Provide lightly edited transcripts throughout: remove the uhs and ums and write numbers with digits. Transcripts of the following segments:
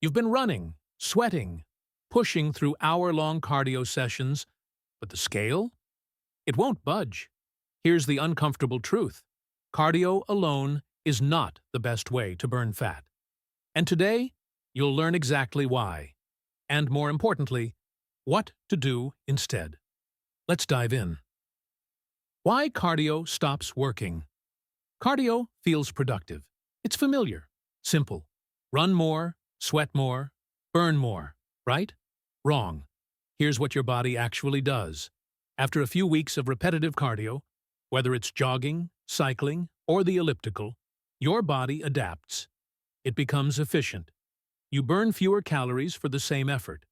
You've been running, sweating, pushing through hour-long cardio sessions, but the scale? It won't budge. Here's the uncomfortable truth. Cardio alone is not the best way to burn fat. And today, you'll learn exactly why. And more importantly, what to do instead. Let's dive in. Why cardio stops working. Cardio feels productive. It's familiar, simple. Run more, sweat more, burn more, right? Wrong. Here's what your body actually does. After a few weeks of repetitive cardio, whether it's jogging, cycling, or the elliptical, your body adapts. It becomes efficient. You burn fewer calories for the same effort.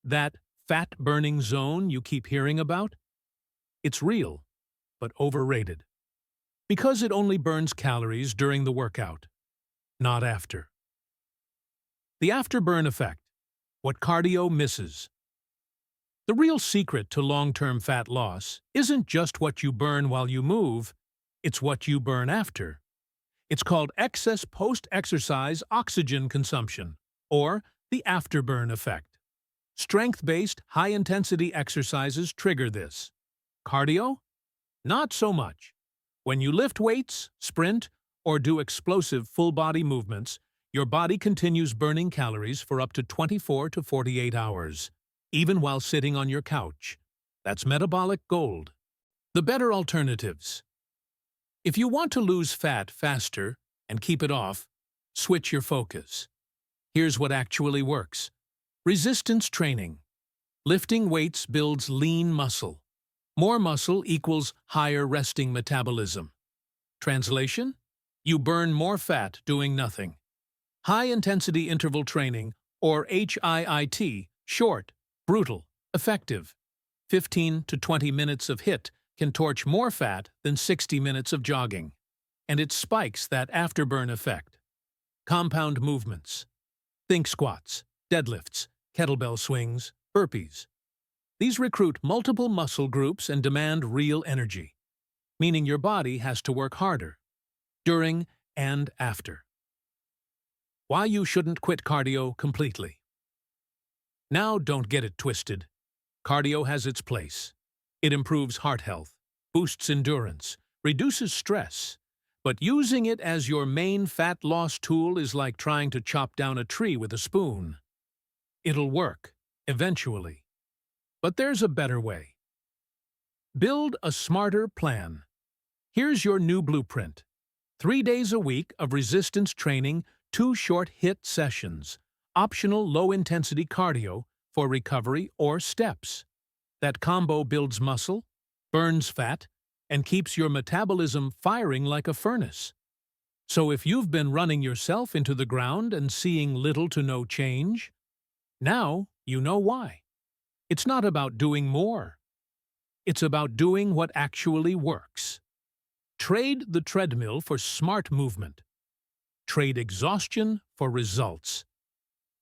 That fat-burning zone you keep hearing about? It's real, but overrated. Because it only burns calories during the workout, not after. The afterburn effect. What cardio misses. The real secret to long-term fat loss isn't just what you burn while you move, it's what you burn after. It's called excess post-exercise oxygen consumption, or the afterburn effect. Strength-based, high-intensity exercises trigger this. Cardio? Not so much. When you lift weights, sprint, or do explosive full-body movements, your body continues burning calories for up to 24 to 48 hours, even while sitting on your couch. That's metabolic gold. The better alternatives. If you want to lose fat faster and keep it off, switch your focus. Here's what actually works. Resistance training. Lifting weights builds lean muscle. More muscle equals higher resting metabolism. Translation? You burn more fat doing nothing. High-intensity interval training, or HIIT, short, brutal, effective. 15 to 20 minutes of HIIT can torch more fat than 60 minutes of jogging. And it spikes that afterburn effect. Compound movements. Think squats, deadlifts, kettlebell swings, burpees. These recruit multiple muscle groups and demand real energy, meaning your body has to work harder, during and after. Why you shouldn't quit cardio completely. Now don't get it twisted. Cardio has its place. It improves heart health, boosts endurance, reduces stress, but using it as your main fat loss tool is like trying to chop down a tree with a spoon. It'll work, eventually. But there's a better way. Build a smarter plan. Here's your new blueprint. 3 days a week of resistance training, 2 short HIIT sessions, optional low-intensity cardio for recovery or steps. That combo builds muscle, burns fat, and keeps your metabolism firing like a furnace. So if you've been running yourself into the ground and seeing little to no change, now you know why. It's not about doing more. It's about doing what actually works. Trade the treadmill for smart movement. Trade exhaustion for results.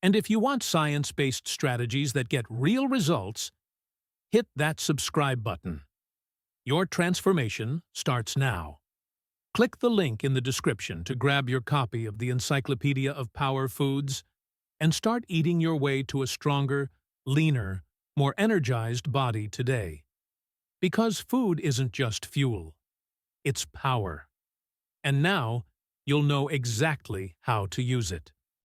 And if you want science-based strategies that get real results, hit that subscribe button. Your transformation starts now. Click the link in the description to grab your copy of the Encyclopedia of Power Foods and start eating your way to a stronger, leaner, more energized body today. Because food isn't just fuel, it's power. And now, you'll know exactly how to use it.